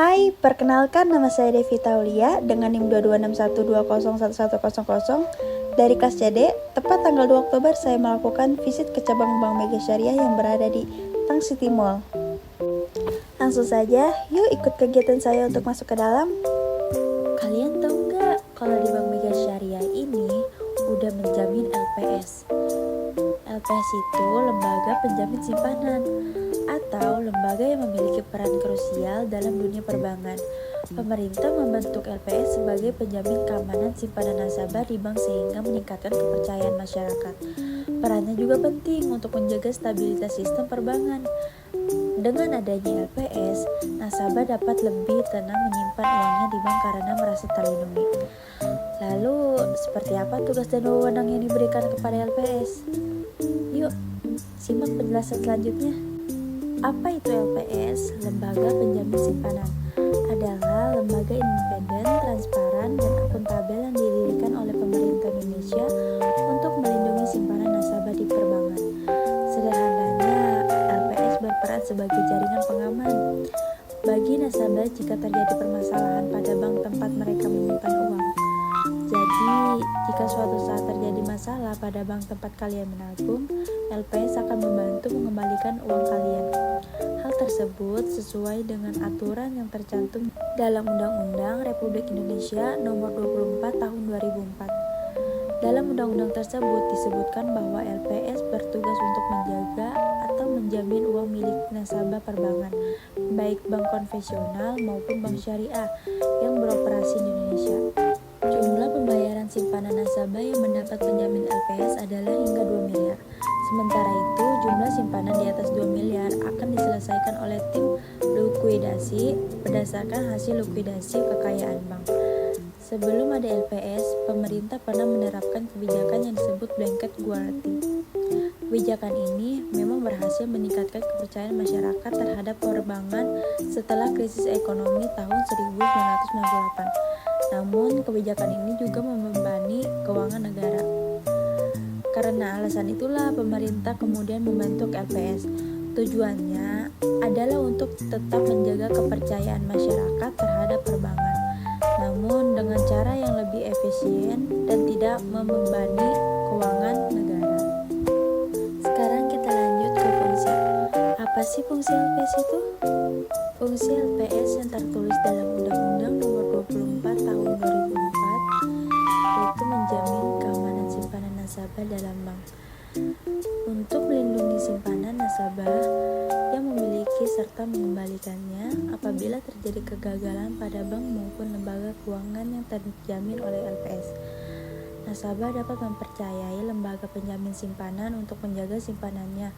Hai, perkenalkan nama saya Devi Taulia dengan NIM 2261201100 dari kelas CD. Tepat tanggal 2 Oktober saya melakukan visit ke cabang Bank Mega Syariah yang berada di Tang City Mall. Langsung saja, yuk ikut kegiatan saya untuk masuk ke dalam. Kalian tahu nggak kalau di Bank Mega Syariah ini udah menjamin LPS? LPS itu lembaga penjamin simpanan atau lembaga yang memiliki peran krusial dalam dunia perbankan. Pemerintah membentuk LPS sebagai penjamin keamanan simpanan nasabah di bank sehingga meningkatkan kepercayaan masyarakat. Perannya juga penting untuk menjaga stabilitas sistem perbankan. Dengan adanya LPS, nasabah dapat lebih tenang menyimpan uangnya di bank karena merasa terlindungi. Lalu, seperti apa tugas dan wewenang yang diberikan kepada LPS? Yuk, simak penjelasan selanjutnya. Apa itu LPS? Lembaga Penjamin Simpanan adalah lembaga independen, transparan, dan akuntabel yang didirikan oleh pemerintah Indonesia untuk melindungi simpanan nasabah di perbankan. Sederhananya, LPS berperan sebagai jaringan pengaman bagi nasabah jika terjadi permasalahan pada bank tempat mereka menyimpan uang. Jadi, jika suatu saat terjadi masalah pada bank tempat kalian menabung, LPS akan membantu mengembalikan uang kalian. Hal tersebut sesuai dengan aturan yang tercantum dalam Undang-Undang Republik Indonesia Nomor 24 Tahun 2004. Dalam undang-undang tersebut disebutkan bahwa LPS bertugas untuk menjaga atau menjamin uang milik nasabah perbankan, baik bank konvensional maupun bank syariah yang beroperasi di Indonesia. Jumlah pembayaran simpanan nasabah yang mendapat penjamin LPS adalah hingga 2 miliar. Sementara itu, jumlah simpanan di atas 2 miliar akan diselesaikan oleh tim likuidasi berdasarkan hasil likuidasi kekayaan bank. Sebelum ada LPS, pemerintah pernah menerapkan kebijakan yang disebut blanket guarantee. Kebijakan ini memang berhasil meningkatkan kepercayaan masyarakat terhadap perbankan setelah krisis ekonomi tahun 1998. Namun, kebijakan ini juga membebani keuangan negara. Karena alasan itulah pemerintah kemudian membentuk LPS. Tujuannya adalah untuk tetap menjaga kepercayaan masyarakat terhadap perbankan, namun dengan cara yang lebih efisien dan tidak membebani keuangan negara. Sekarang kita lanjut ke fungsi. Apa sih fungsi LPS itu? Fungsi LPS yang tertulis dalam Undang-Undang Nomor 24 Tahun 2004 yaitu menjamin keamanan simpanan nasabah dalam bank. Untuk melindungi simpanan nasabah yang memiliki serta mengembalikannya apabila terjadi kegagalan pada bank maupun lembaga keuangan yang terjamin oleh LPS. Nasabah dapat mempercayai lembaga penjamin simpanan untuk menjaga simpanannya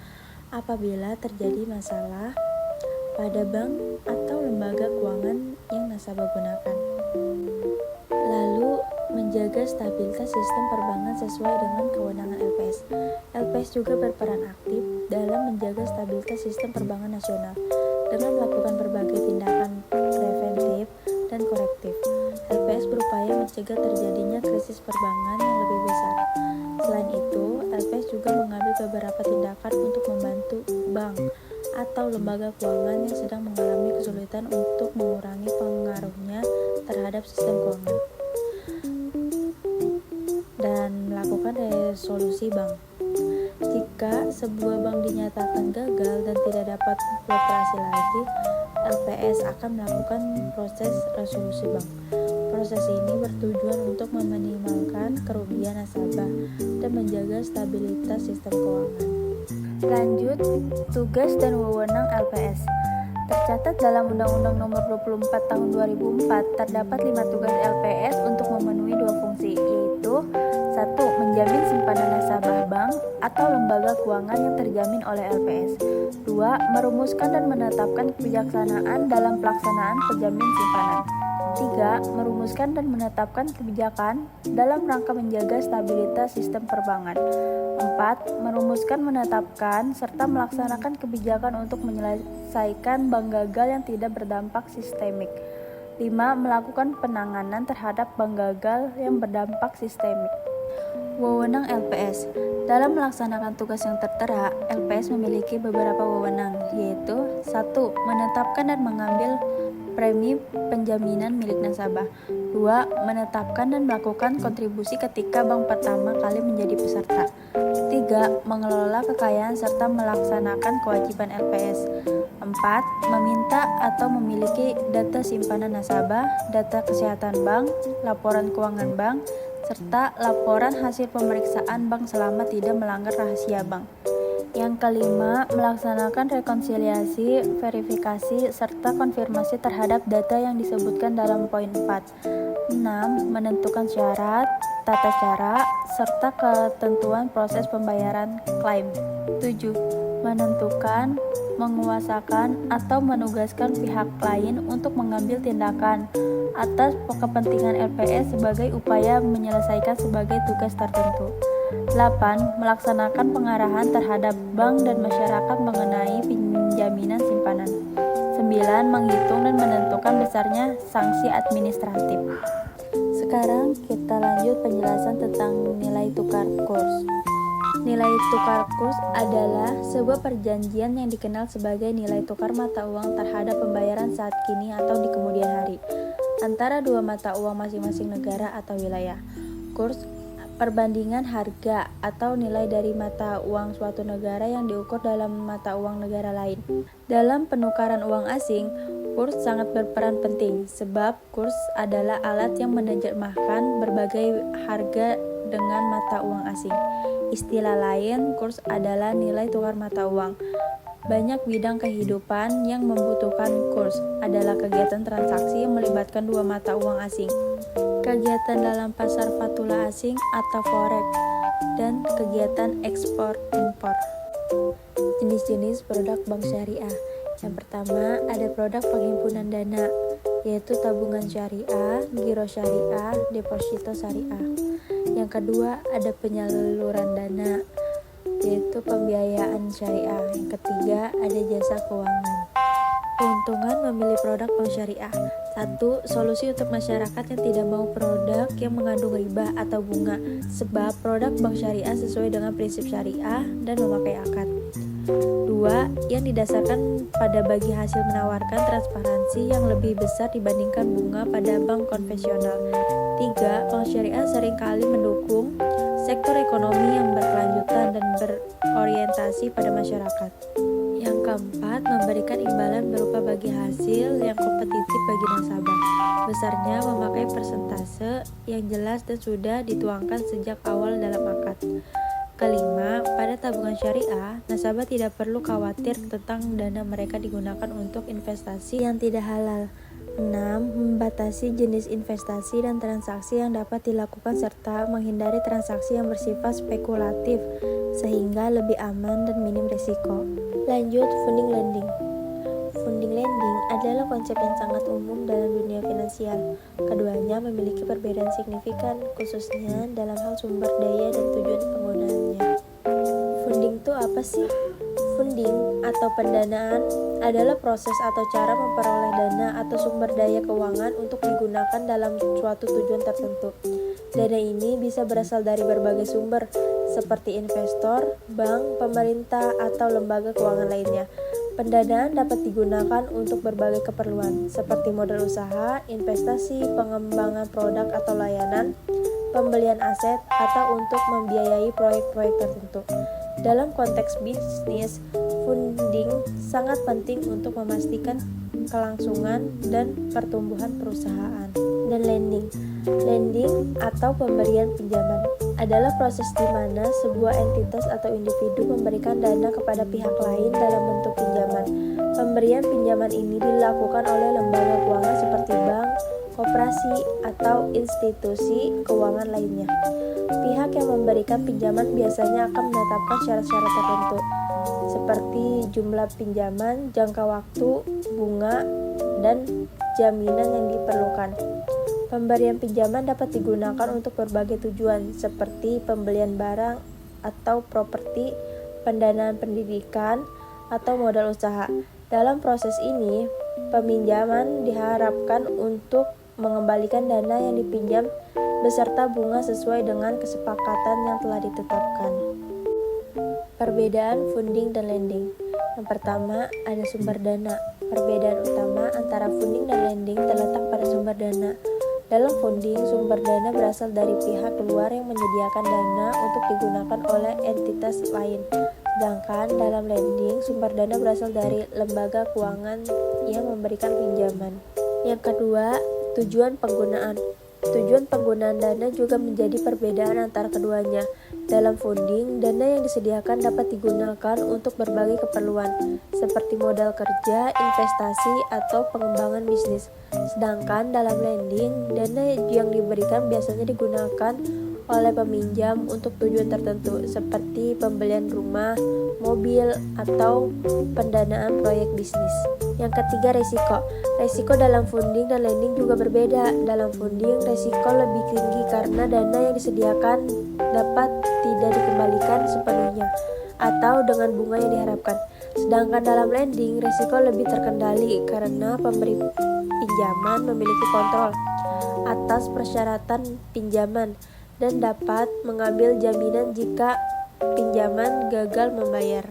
apabila terjadi masalah pada bank atau lembaga keuangan yang nasabah gunakan. Lalu, menjaga stabilitas sistem perbankan sesuai dengan kewenangan LPS. LPS juga berperan aktif dalam menjaga stabilitas sistem perbankan nasional dengan melakukan berbagai tindakan preventif dan korektif. LPS berupaya mencegah terjadinya krisis perbankan yang lebih besar. Selain itu, LPS juga mengambil beberapa tindakan untuk membantu bank atau lembaga keuangan yang sedang mengalami kesulitan untuk mengurangi pengaruhnya terhadap sistem keuangan dan melakukan resolusi bank. Jika sebuah bank dinyatakan gagal dan tidak dapat beroperasi lagi, LPS akan melakukan proses resolusi bank. Proses ini bertujuan untuk meminimalkan kerugian nasabah dan menjaga stabilitas sistem keuangan. Lanjut, tugas dan wewenang LPS. Tercatat dalam Undang-Undang Nomor 24 Tahun 2004 terdapat 5 tugas LPS untuk memenuhi 2 fungsi, yaitu 1. Menjamin simpanan nasabah bank atau lembaga keuangan yang terjamin oleh LPS. 2. Merumuskan dan menetapkan kebijaksanaan dalam pelaksanaan penjamin simpanan. 3. Merumuskan dan menetapkan kebijakan dalam rangka menjaga stabilitas sistem perbankan. 4. Merumuskan, menetapkan, serta melaksanakan kebijakan untuk menyelesaikan bank gagal yang tidak berdampak sistemik. 5. Melakukan penanganan terhadap bank gagal yang berdampak sistemik. Wewenang LPS. Dalam melaksanakan tugas yang tertera, LPS memiliki beberapa wewenang, yaitu 1. Menetapkan dan mengambil premi penjaminan milik nasabah. 2. Menetapkan dan melakukan kontribusi ketika bank pertama kali menjadi peserta. 3. Mengelola kekayaan serta melaksanakan kewajiban LPS. 4. Meminta atau memiliki data simpanan nasabah, data kesehatan bank, laporan keuangan bank, serta laporan hasil pemeriksaan bank selama tidak melanggar rahasia bank. Yang kelima, melaksanakan rekonsiliasi, verifikasi, serta konfirmasi terhadap data yang disebutkan dalam poin 4. 6. Menentukan syarat, tata cara, serta ketentuan proses pembayaran klaim. 7. Menentukan, menguasakan, atau menugaskan pihak lain untuk mengambil tindakan atas kepentingan LPS sebagai upaya menyelesaikan sebagai tugas tertentu. 8. Melaksanakan pengarahan terhadap bank dan masyarakat mengenai penjaminan simpanan. 9. Menghitung dan menentukan besarnya sanksi administratif. Sekarang kita lanjut penjelasan tentang nilai tukar kurs. Nilai tukar kurs adalah sebuah perjanjian yang dikenal sebagai nilai tukar mata uang terhadap pembayaran saat kini atau di kemudian hari antara dua mata uang masing-masing negara atau wilayah. Kurs perbandingan harga atau nilai dari mata uang suatu negara yang diukur dalam mata uang negara lain. Dalam penukaran uang asing, kurs sangat berperan penting sebab kurs adalah alat yang menerjemahkan berbagai harga dengan mata uang asing. Istilah lain, kurs adalah nilai tukar mata uang. Banyak bidang kehidupan yang membutuhkan kurs adalah kegiatan transaksi yang melibatkan dua mata uang asing, kegiatan dalam pasar fatula asing atau forex, dan kegiatan ekspor-impor. Jenis-jenis produk bank syariah. Yang pertama, ada produk penghimpunan dana, yaitu tabungan syariah, giro syariah, deposito syariah. Yang kedua, ada penyaluran dana, yaitu pembiayaan syariah. Yang ketiga, ada jasa keuangan. Keuntungan memilih produk bank syariah. 1. Solusi untuk masyarakat yang tidak mau produk yang mengandung riba atau bunga, sebab produk bank syariah sesuai dengan prinsip syariah dan memakai akad. 2. Yang didasarkan pada bagi hasil menawarkan transparansi yang lebih besar dibandingkan bunga pada bank konvensional. 3. Bank syariah seringkali mendukung sektor ekonomi yang berkelanjutan dan berorientasi pada masyarakat. Yang keempat, memberikan imbalan berupa bagi hasil yang kompetitif bagi nasabah. Besarnya memakai persentase yang jelas dan sudah dituangkan sejak awal dalam akad. Kelima, pada tabungan syariah, nasabah tidak perlu khawatir tentang dana mereka digunakan untuk investasi yang tidak halal. 6. Membatasi jenis investasi dan transaksi yang dapat dilakukan serta menghindari transaksi yang bersifat spekulatif sehingga lebih aman dan minim risiko. Lanjut, funding lending. Funding lending adalah konsep yang sangat umum dalam dunia finansial. Keduanya memiliki perbedaan signifikan, khususnya dalam hal sumber daya dan tujuan penggunaannya. Funding itu apa sih? Funding atau pendanaan adalah proses atau cara memperoleh dana atau sumber daya keuangan untuk digunakan dalam suatu tujuan tertentu. Dana ini bisa berasal dari berbagai sumber, seperti investor, bank, pemerintah, atau lembaga keuangan lainnya. Pendanaan dapat digunakan untuk berbagai keperluan, seperti modal usaha, investasi, pengembangan produk atau layanan, pembelian aset, atau untuk membiayai proyek-proyek tertentu. Dalam konteks bisnis, funding sangat penting untuk memastikan kelangsungan dan pertumbuhan perusahaan. Dan lending atau pemberian pinjaman adalah proses di mana sebuah entitas atau individu memberikan dana kepada pihak lain dalam bentuk pinjaman. Pemberian pinjaman ini dilakukan oleh lembaga keuangan seperti bank, koperasi, atau institusi keuangan lainnya. Pihak yang memberikan pinjaman biasanya akan menetapkan syarat-syarat tertentu, seperti jumlah pinjaman, jangka waktu, bunga, dan jaminan yang diperlukan. Pemberian pinjaman dapat digunakan untuk berbagai tujuan, seperti pembelian barang atau properti, pendanaan pendidikan, atau modal usaha. Dalam proses ini, peminjaman diharapkan untuk mengembalikan dana yang dipinjam beserta bunga sesuai dengan kesepakatan yang telah ditetapkan. Perbedaan funding dan lending. Yang pertama, ada sumber dana. Perbedaan utama antara funding dan lending terletak pada sumber dana. Dalam funding, sumber dana berasal dari pihak luar yang menyediakan dana untuk digunakan oleh entitas lain. Sedangkan dalam lending, sumber dana berasal dari lembaga keuangan yang memberikan pinjaman. Yang kedua, tujuan penggunaan. Tujuan penggunaan dana juga menjadi perbedaan antara keduanya. Dalam funding, dana yang disediakan dapat digunakan untuk berbagai keperluan, seperti modal kerja, investasi, atau pengembangan bisnis. Sedangkan dalam lending, dana yang diberikan biasanya digunakan oleh peminjam untuk tujuan tertentu, seperti pembelian rumah, mobil, atau pendanaan proyek bisnis. Yang ketiga, resiko. Resiko dalam funding dan lending juga berbeda. Dalam funding, resiko lebih tinggi karena dana yang disediakan dapat tidak dikembalikan sepenuhnya atau dengan bunga yang diharapkan. Sedangkan dalam lending, resiko lebih terkendali karena pemberi pinjaman memiliki kontrol atas persyaratan pinjaman dan dapat mengambil jaminan jika pinjaman gagal membayar.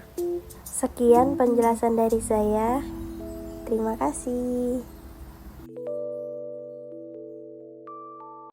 Sekian penjelasan dari saya. Terima kasih.